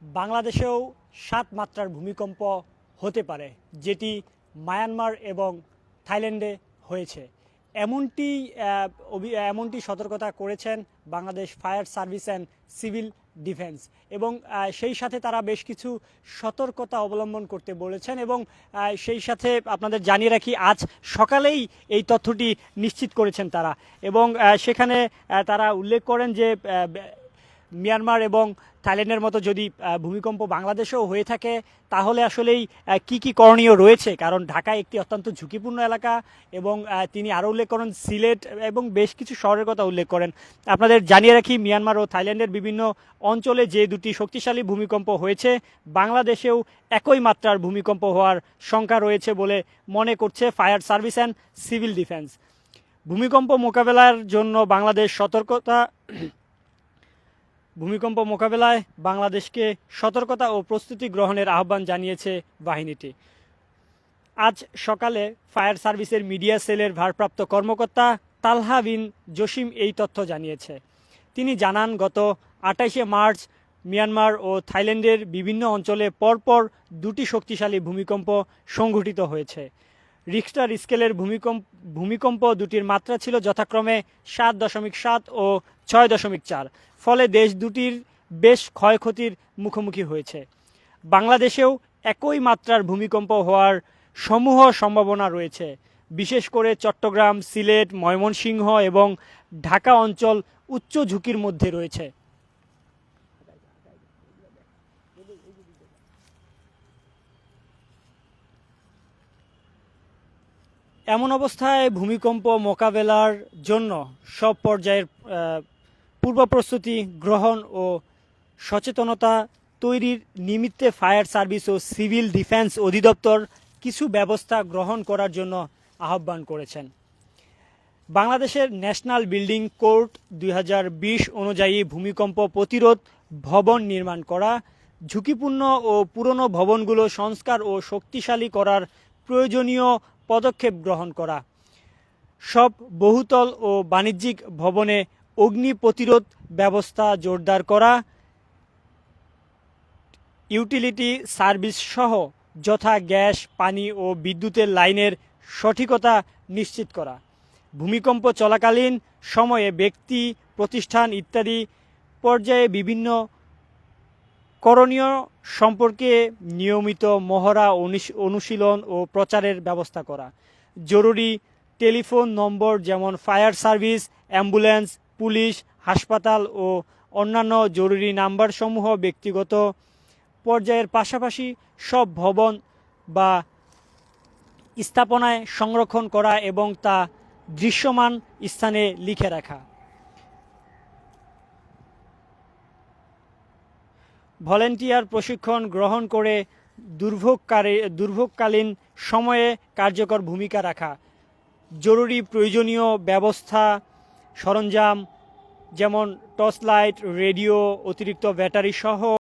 বাংলাদেশেও ৭ মাত্রার ভূমিকম্প হতে পারে, যেটি মায়ানমার এবং থাইল্যান্ডে হয়েছে। এমনটি সতর্কতা করেছেন Bangladesh fire service and civil defence, এবং সেই সাথে তারা বেশ কিছু সতর্কতা অবলম্বন করতে বলেছেন। এবং সেই সাথে আপনাদের জানিয়ে রাখি, আজ সকালেই এই তথ্যটি নিশ্চিত করেছেন তারা, এবং সেখানে তারা উল্লেখ করেন যে মিয়ানমার এবং থাইল্যান্ডের মতো যদি ভূমিকম্প বাংলাদেশেও হয়ে থাকে, তাহলে আসলেই কি করণীয় রয়েছে, কারণ ঢাকা একটি অত্যন্ত ঝুঁকিপূর্ণ এলাকা। এবং তিনি আরও উল্লেখ করেন সিলেট এবং বেশ কিছু শহরের কথা উল্লেখ করেন। আপনাদের জানিয়ে রাখি, মিয়ানমার ও থাইল্যান্ডের বিভিন্ন অঞ্চলে যে দুটি শক্তিশালী ভূমিকম্প হয়েছে, বাংলাদেশেও একই মাত্রার ভূমিকম্প হওয়ার শঙ্কা রয়েছে বলে মনে করছে fire service and civil defence. ভূমিকম্প মোকাবেলার জন্য ভূমিকম্প মোকাবেলায় বাংলাদেশকে সতর্কতা ও প্রস্তুতি গ্রহণের আহ্বান জানিয়েছে বাহিনীটি। আজ সকালে ফায়ার সার্ভিসের মিডিয়া সেলের ভারপ্রাপ্ত কর্মকর্তা তালহা বিন জসিম এই তথ্য জানিয়েছে। তিনি জানান, গত ২৮শে মার্চ মিয়ানমার ও থাইল্যান্ডের বিভিন্ন অঞ্চলে পরপর দুটি শক্তিশালী ভূমিকম্প সংঘটিত হয়েছে। রিখটার স্কেলের ভূমিকম্প দুটির মাত্রা ছিল যথাক্রমে ৭.৭ ও ৬.৪, ফলে দেশ দুটির বেশ ক্ষয়ক্ষতির মুখোমুখি হয়েছে। বাংলাদেশেও একই মাত্রার ভূমিকম্প হওয়ার সমূহ সম্ভাবনা রয়েছে। বিশেষ করে চট্টগ্রাম, সিলেট, ময়মনসিংহ এবং ঢাকা অঞ্চল উচ্চ ঝুঁকির মধ্যে রয়েছে। এমন অবস্থায় ভূমিকম্প মোকাবেলার জন্য সব পর্যায়ের পূর্ব প্রস্তুতি গ্রহণ ও সচেতনতা তৈরির নিমিত্তে ফায়ার সার্ভিস ও সিভিল ডিফেন্স অধিদপ্তর কিছু ব্যবস্থা গ্রহণ করার জন্য আহ্বান করেছেন। বাংলাদেশের ন্যাশনাল বিল্ডিং কোড ২০২০ অনুযায়ী ভূমিকম্প প্রতিরোধ ভবন নির্মাণ করা, ঝুঁকিপূর্ণ ও পুরনো ভবনগুলো সংস্কার ও শক্তিশালী করার প্রয়োজনীয় পদক্ষেপ গ্রহণ করা, সব বহুতল ও বাণিজ্যিক ভবনে অগ্নি প্রতিরোধ ব্যবস্থা জোরদার করা, ইউটিলিটি সার্ভিস সহ যথা গ্যাস, পানি ও বিদ্যুতের লাইনের সঠিকতা নিশ্চিত করা, ভূমিকম্প চলাকালীন সময়ে ব্যক্তি, প্রতিষ্ঠান ইত্যাদি পর্যায়ে বিভিন্ন করণীয় সম্পর্কে নিয়মিত মহড়া, অনুশীলন ও প্রচারের ব্যবস্থা করা, জরুরি টেলিফোন নম্বর যেমন ফায়ার সার্ভিস, অ্যাম্বুলেন্স, পুলিশ, হাসপাতাল ও অন্যান্য জরুরি নাম্বারসমূহ ব্যক্তিগত পর্যায়ের পাশাপাশি সব ভবন বা স্থাপনায় সংরক্ষণ করা এবং তা দৃশ্যমান স্থানে লিখে রাখা, ভলেন্টিয়ার প্রশিক্ষণ গ্রহণ করে দুর্ভোগকালীন সময়ে কার্যকর ভূমিকা রাখা, জরুরি প্রয়োজনীয় ব্যবস্থা সরঞ্জাম যেমন টর্চ লাইট, রেডিও, অতিরিক্ত ব্যাটারি সহ